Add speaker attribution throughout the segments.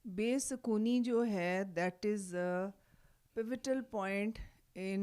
Speaker 1: بے سکونی جو ہے that is pivotal point in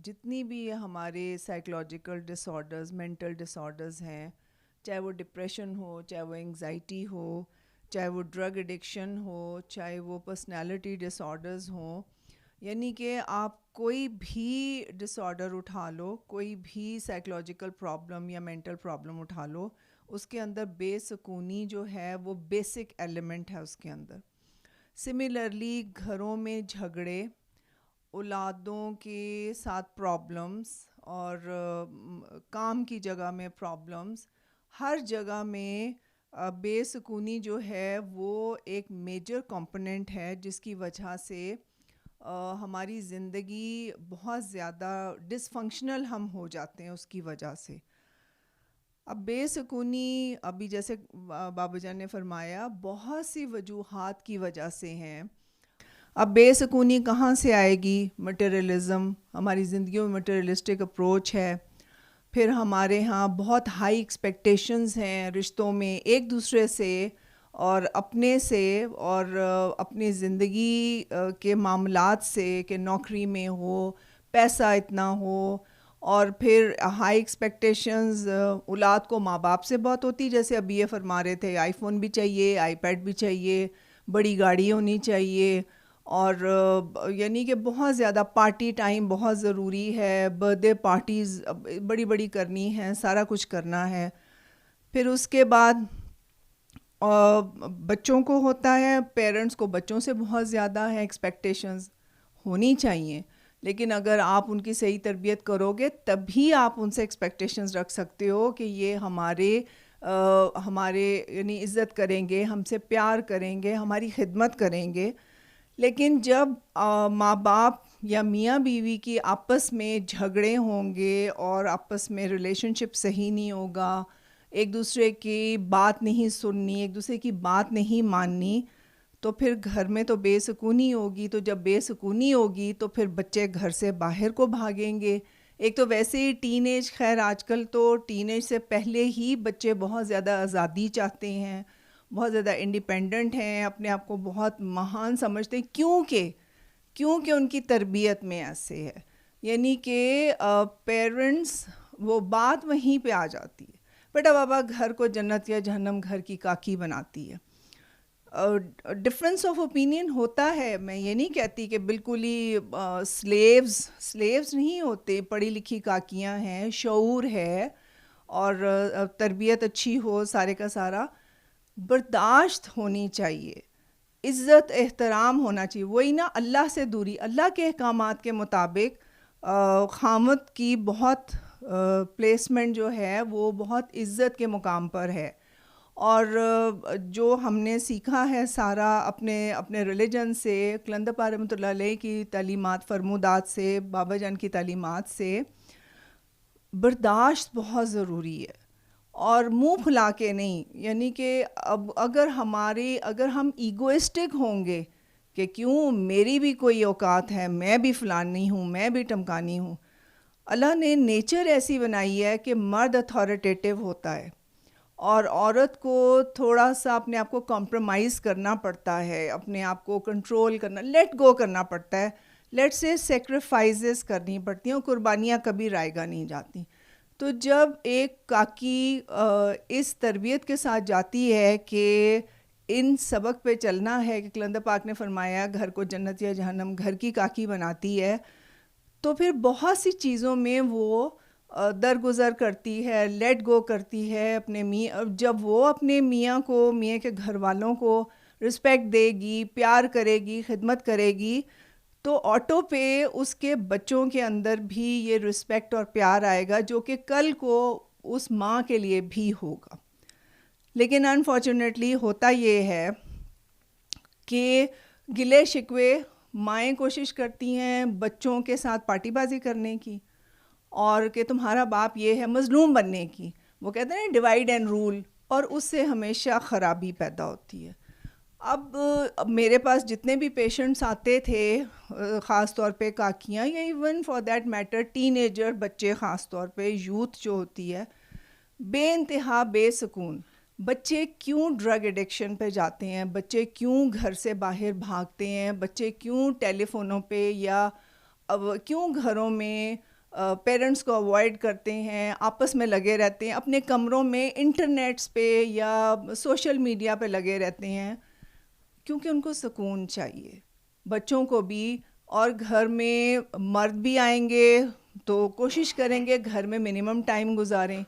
Speaker 1: جتنی بھی ہمارے سائیکلوجیکل ڈس آرڈرز مینٹل ڈس آرڈرز ہیں، چاہے وہ ڈپریشن ہو، چاہے وہ انگزائٹی ہو، چاہے وہ ڈرگ ایڈکشن ہو، چاہے وہ پرسنالٹی ڈس آرڈرز ہوں. یعنی کہ آپ کوئی بھی ڈس آرڈر اٹھا لو، کوئی بھی سائیکلوجیکل پرابلم یا مینٹل پرابلم اٹھا لو، اس کے اندر بے سکونی جو ہے وہ بیسک ایلیمنٹ ہے اس کے اندر. سملرلی گھروں میں جھگڑے، اولادوں کے ساتھ پرابلمس، اور کام کی جگہ میں پرابلمس، ہر جگہ میں بے سکونی جو ہے وہ ایک میجر کمپوننٹ ہے جس کی وجہ سے ہماری زندگی بہت زیادہ ڈس فنکشنل ہم ہو جاتے ہیں اس کی وجہ سے. اب بے سکونی ابھی جیسے بابا جان نے فرمایا بہت سی وجوہات کی وجہ سے ہیں. اب بے سکونی کہاں سے آئے گی؟ مٹیریلزم، ہماری زندگیوں میں مٹیریلسٹک اپروچ ہے. پھر ہمارے ہاں بہت ہائی ایکسپیکٹیشنز ہیں رشتوں میں ایک دوسرے سے اور اپنے سے، اور اپنی زندگی کے معاملات سے، کہ نوکری میں ہو، پیسہ اتنا ہو. اور پھر ہائی ایکسپیکٹیشنز اولاد کو ماں باپ سے بہت ہوتی، جیسے ابھی یہ فرما رہے تھے آئی فون بھی چاہیے، آئی پیڈ بھی چاہیے، بڑی گاڑی ہونی چاہیے، اور یعنی کہ بہت زیادہ پارٹی ٹائم بہت ضروری ہے، برتھ ڈے پارٹیز بڑی بڑی کرنی ہیں، سارا کچھ کرنا ہے. پھر اس کے بعد بچوں کو ہوتا ہے، پیرنٹس کو بچوں سے بہت زیادہ ہے ایکسپیکٹیشنز ہونی چاہیے، لیکن اگر آپ ان کی صحیح تربیت کرو گے تبھی آپ ان سے ایکسپیکٹیشنز رکھ سکتے ہو کہ یہ ہمارے یعنی عزت کریں گے، ہم سے پیار کریں گے، ہماری خدمت کریں گے. لیکن جب ماں باپ یا میاں بیوی کی آپس میں جھگڑے ہوں گے اور آپس میں ریلیشن شپ صحیح نہیں ہوگا، ایک دوسرے کی بات نہیں سننی، ایک دوسرے کی بات نہیں ماننی، تو پھر گھر میں تو بے سکونی ہوگی. تو جب بے سکونی ہوگی تو پھر بچے گھر سے باہر کو بھاگیں گے. ایک تو ویسے ہی ٹین ایج، خیر آج کل تو ٹین ایج سے پہلے ہی بچے بہت زیادہ آزادی چاہتے ہیں، بہت زیادہ انڈیپینڈنٹ ہیں، اپنے آپ کو بہت مہان سمجھتے ہیں، کیونکہ ان کی تربیت میں ایسے ہے. یعنی کہ پیرنٹس وہ بات وہیں پہ آ جاتی ہے، بیٹا بابا گھر کو جنت یا جہنم گھر کی کاکی بناتی ہے. ڈفرینس آف اوپینین ہوتا ہے، میں یہ نہیں کہتی کہ بالکل ہی سلیوز نہیں ہوتے، پڑھی لکھی کاکیاں ہیں، شعور ہے اور تربیت اچھی ہو، سارے کا سارا برداشت ہونی چاہیے، عزت احترام ہونا چاہیے. وہی نا اللہ سے دوری، اللہ کے احکامات کے مطابق خامد کی بہت پلیسمنٹ جو ہے وہ بہت عزت کے مقام پر ہے. اور جو ہم نے سیکھا ہے سارا اپنے ریلیجن سے، کلندر رحمۃ اللہ علیہ کی تعلیمات، فرمودات سے، بابا جان کی تعلیمات سے، برداشت بہت ضروری ہے اور منہ پھلا کے نہیں. یعنی کہ اب اگر ہم ایگوئسٹک ہوں گے کہ کیوں میری بھی کوئی اوقات ہے، میں بھی فلانی ہوں، میں بھی ٹمکانی ہوں. اللہ نے نیچر ایسی بنائی ہے کہ مرد اتھارٹیٹیو ہوتا ہے اور عورت کو تھوڑا سا اپنے آپ کو کمپرومائز کرنا پڑتا ہے، اپنے آپ کو کنٹرول کرنا، لیٹ گو کرنا پڑتا ہے، لیٹ سے سیکریفائزز کرنی پڑتی ہیں، اور قربانیاں کبھی رائیگاں نہیں جاتی. تو جب ایک کاکی اس تربیت کے ساتھ جاتی ہے کہ ان سبق پہ چلنا ہے، کہ کلندر پاک نے فرمایا گھر کو جنت یا جہنم گھر کی کاکی بناتی ہے، تو پھر بہت سی چیزوں میں وہ درگزر کرتی ہے، لیٹ گو کرتی ہے اپنے میاں. جب وہ اپنے میاں کے گھر والوں کو رسپیکٹ دے گی، پیار کرے گی، خدمت کرے گی، تو آٹو پہ اس کے بچوں کے اندر بھی یہ رسپیکٹ اور پیار آئے گا جو کہ کل کو اس ماں کے لیے بھی ہوگا. لیکن انفارچونیٹلی ہوتا یہ ہے کہ گلے شکوے، مائیں کوشش کرتی ہیں بچوں کے ساتھ پارٹی بازی کرنے کی، اور کہ تمہارا باپ یہ ہے، مظلوم بننے کی. وہ کہتے ہیں ڈیوائیڈ اینڈ رول، اور اس سے ہمیشہ خرابی پیدا ہوتی ہے. اب میرے پاس جتنے بھی پیشنٹس آتے تھے، خاص طور پہ کاکیاں یا even for that matter ten ager بچے، خاص طور پہ یوتھ جو ہوتی ہے، بے انتہا بے سکون، بچے کیوں ڈرگ ایڈکشن پہ جاتے ہیں, بچے کیوں گھر سے باہر بھاگتے ہیں, بچے کیوں ٹیلی فونوں پہ یا کیوں گھروں میں پیرنٹس کو اوائڈ کرتے ہیں, آپس میں لگے رہتے ہیں, اپنے کمروں میں انٹرنیٹس پہ یا سوشل میڈیا پہ لگے رہتے ہیں. کیونکہ ان کو سکون چاہیے, بچوں کو بھی. اور گھر میں مرد بھی آئیں گے تو کوشش کریں گے گھر میں منیمم ٹائم گزاریں.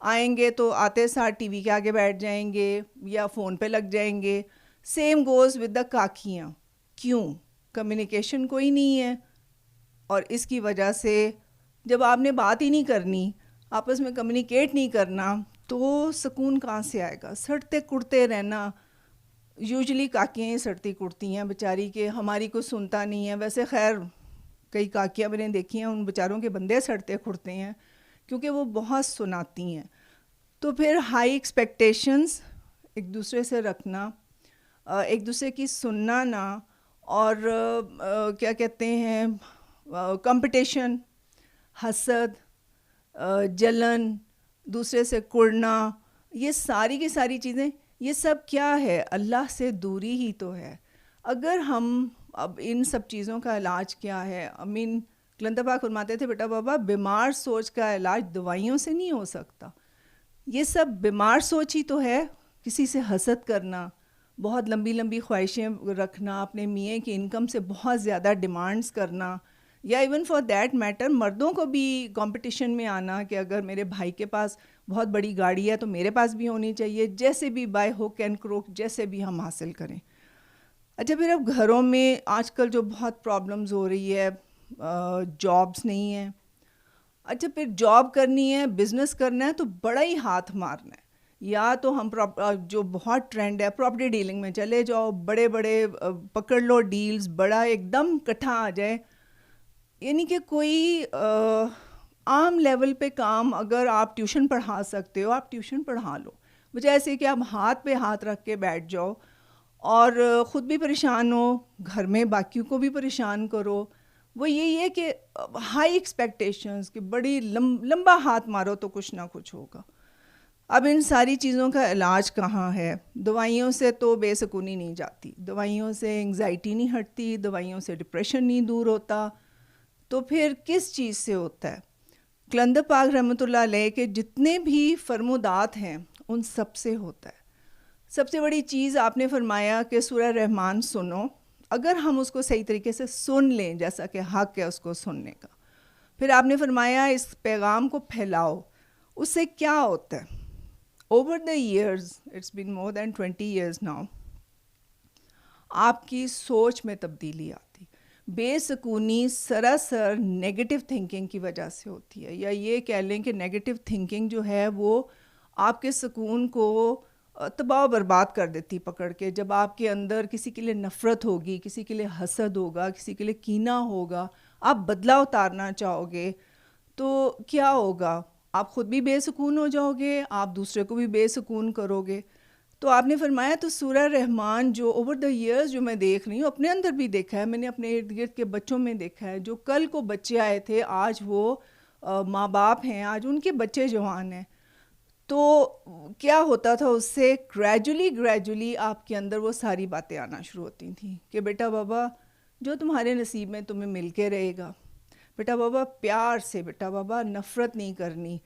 Speaker 1: آئیں گے تو آتے ساتھ ٹی وی کے آگے بیٹھ جائیں گے یا فون پہ لگ جائیں گے. سیم گوز ود دا کاکیاں. کیوں؟ کمیونیکیشن کوئی نہیں ہے. اور اس کی وجہ سے جب آپ نے بات ہی نہیں کرنی, آپس میں کمیونیکیٹ نہیں کرنا, تو سکون کہاں سے آئے گا؟ سڑتے کڑتے رہنا. یوزلی کاکیاں ہی سڑتی کڑتی ہیں بیچاری, کہ ہماری کوئی سنتا نہیں ہے. ویسے خیر کئی کاکیاں میں نے دیکھی ہیں, ان بیچاروں کے بندے سڑتے کھڑتے ہیں کیونکہ وہ بہت سناتی ہیں. تو پھر ہائی ایکسپیکٹیشنز ایک دوسرے سے رکھنا, ایک دوسرے کی سننا نہ, اور کیا کہتے ہیں, کمپٹیشن, حسد, جلن, دوسرے سے کڑنا, یہ ساری کی ساری چیزیں, یہ سب کیا ہے؟ اللہ سے دوری ہی تو ہے. اگر ہم اب ان سب چیزوں کا علاج کیا ہے؟ کلندر پاک فرماتے تھے بیٹا بابا, بیمار سوچ کا علاج دوائیوں سے نہیں ہو سکتا. یہ سب بیمار سوچ ہی تو ہے. کسی سے حسد کرنا, بہت لمبی لمبی خواہشیں رکھنا, اپنے میاں کی انکم سے بہت زیادہ ڈیمانڈز کرنا, یا ایون فار دیٹ میٹر مردوں کو بھی کمپٹیشن میں آنا کہ اگر میرے بھائی کے پاس بہت بڑی گاڑی ہے تو میرے پاس بھی ہونی چاہیے, جیسے بھی بائی ہوک اینڈ کروک جیسے بھی ہم حاصل کریں. اچھا پھر اب گھروں میں آج کل جو بہت پرابلمز ہو رہی ہے, جابس نہیں ہیں. اچھا پھر جاب کرنی ہے, بزنس کرنا ہے تو بڑا ہی ہاتھ مارنا ہے. یا تو ہم جو بہت ٹرینڈ ہے پراپرٹی ڈیلنگ میں چلے جاؤ, بڑے بڑے پکڑ لو ڈیلز, بڑا ایک دم کٹھا آ جائے. یعنی کہ کوئی عام لیول پہ کام اگر آپ ٹیوشن پڑھا سکتے ہو آپ ٹیوشن پڑھا لو, بجائے ایسے کہ آپ ہاتھ پہ ہاتھ رکھ کے بیٹھ جاؤ اور خود بھی پریشان ہو, گھر میں باقیوں کو بھی پریشان کرو. وہ یہی ہے کہ ہائی ایکسپیکٹیشنز کہ بڑی لمبا ہاتھ مارو تو کچھ نہ کچھ ہوگا. اب ان ساری چیزوں کا علاج کہاں ہے؟ دوائیوں سے تو بے سکونی نہیں جاتی, دوائیوں سے انگزائٹی نہیں ہٹتی, دوائیوں سے ڈپریشن نہیں دور ہوتا. تو پھر کس چیز سے ہوتا ہے؟ کلندر پاک رحمۃ اللہ علیہ کے جتنے بھی فرمودات ہیں ان سب سے ہوتا ہے. سب سے بڑی چیز آپ نے فرمایا کہ سورہ رحمان سنو. اگر ہم اس کو صحیح طریقے سے سن لیں جیسا کہ حق ہے اس کو سننے کا, پھر آپ نے فرمایا اس پیغام کو پھیلاؤ. اس سے کیا ہوتا ہے؟ Over the years, it's been more than 20 years now, آپ کی سوچ میں تبدیلی آتی. بے سکونی سراسر نیگیٹو تھنکنگ کی وجہ سے ہوتی ہے, یا یہ کہہ لیں کہ نیگیٹو تھنکنگ جو ہے وہ آپ کے سکون کو تباہ و برباد کر دیتی پکڑ کے. جب آپ کے اندر کسی کے لیے نفرت ہوگی, کسی کے لیے حسد ہوگا, کسی کے لیے کینہ ہوگا, آپ بدلہ اتارنا چاہو گے تو کیا ہوگا؟ آپ خود بھی بے سکون ہو جاؤ گے, آپ دوسرے کو بھی بے سکون کرو گے. تو آپ نے فرمایا تو سورہ رحمان جو اوور دا ایئرز جو میں دیکھ رہی ہوں, اپنے اندر بھی دیکھا ہے, میں نے اپنے ارد گرد کے بچوں میں دیکھا ہے, جو کل کو بچے آئے تھے آج وہ ماں باپ ہیں, آج ان کے بچے جوان ہیں. تو کیا ہوتا تھا اس سے؟ گریجولی آپ کے اندر وہ ساری باتیں آنا شروع ہوتی تھیں کہ بیٹا بابا جو تمہارے نصیب میں تمہیں مل کے رہے گا, بیٹا بابا پیار سے, بیٹا بابا نفرت نہیں کرنی,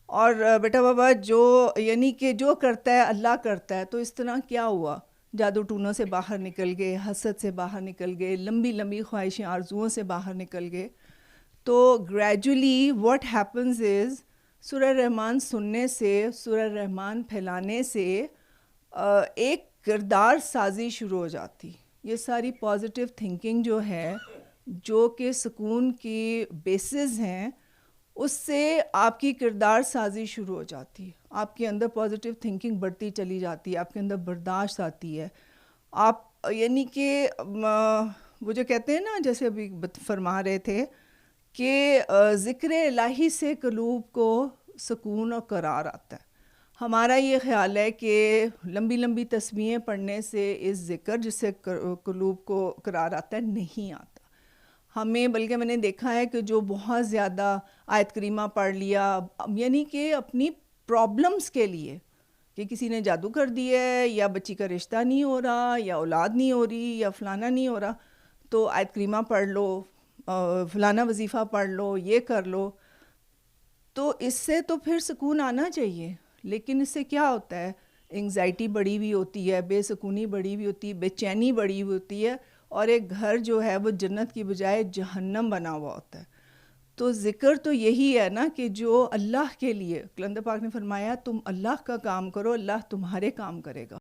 Speaker 1: اور بیٹا بابا جو یعنی کہ جو کرتا ہے اللہ کرتا ہے. تو اس طرح کیا ہوا؟ جادو ٹونوں سے باہر نکل گئے, حسد سے باہر نکل گئے, لمبی لمبی خواہشیں آرزوؤں سے باہر نکل گئے. تو گریجولی واٹ ہیپنز از سورہ رحمان سننے سے, سورہ رحمان پھیلانے سے ایک کردار سازی شروع ہو جاتی. یہ ساری پازیٹیو تھنکنگ جو ہے, جو کہ سکون کی بیسز ہیں, اس سے آپ کی کردار سازی شروع ہو جاتی. آپ کے اندر پازیٹیو تھنکنگ بڑھتی چلی جاتی ہے, آپ کے اندر برداشت آتی ہے. آپ یعنی کہ وہ جو کہتے ہیں نا, جیسے ابھی فرما رہے تھے کہ ذکر الہی سے قلوب کو سکون اور قرار آتا ہے. ہمارا یہ خیال ہے کہ لمبی لمبی تسبیحیں پڑھنے سے اس ذکر جس سے قلوب کو قرار آتا ہے نہیں آتا ہمیں, بلکہ میں نے دیکھا ہے کہ جو بہت زیادہ آیت کریمہ پڑھ لیا, یعنی کہ اپنی پرابلمز کے لیے کہ کسی نے جادو کر دیا ہے یا بچی کا رشتہ نہیں ہو رہا یا اولاد نہیں ہو رہی یا فلانا نہیں ہو رہا، تو آیت کریمہ پڑھ لو، فلانا وظیفہ پڑھ لو، یہ کر لو. تو اس سے تو پھر سکون آنا چاہیے، لیکن اس سے کیا ہوتا ہے، انگزائٹی بڑی ہوئی ہوتی ہے، بے سکونی بڑی ہوئی ہوتی ہے، بے چینی بڑی ہوئی ہوتی ہے، اور ایک گھر جو ہے وہ جنت کی بجائے جہنم بنا ہوا ہوتا ہے. تو ذکر تو یہی ہے نا کہ جو اللہ کے لیے، کلندر پاک نے فرمایا تم اللہ کا کام کرو، اللہ تمہارے کام کرے گا.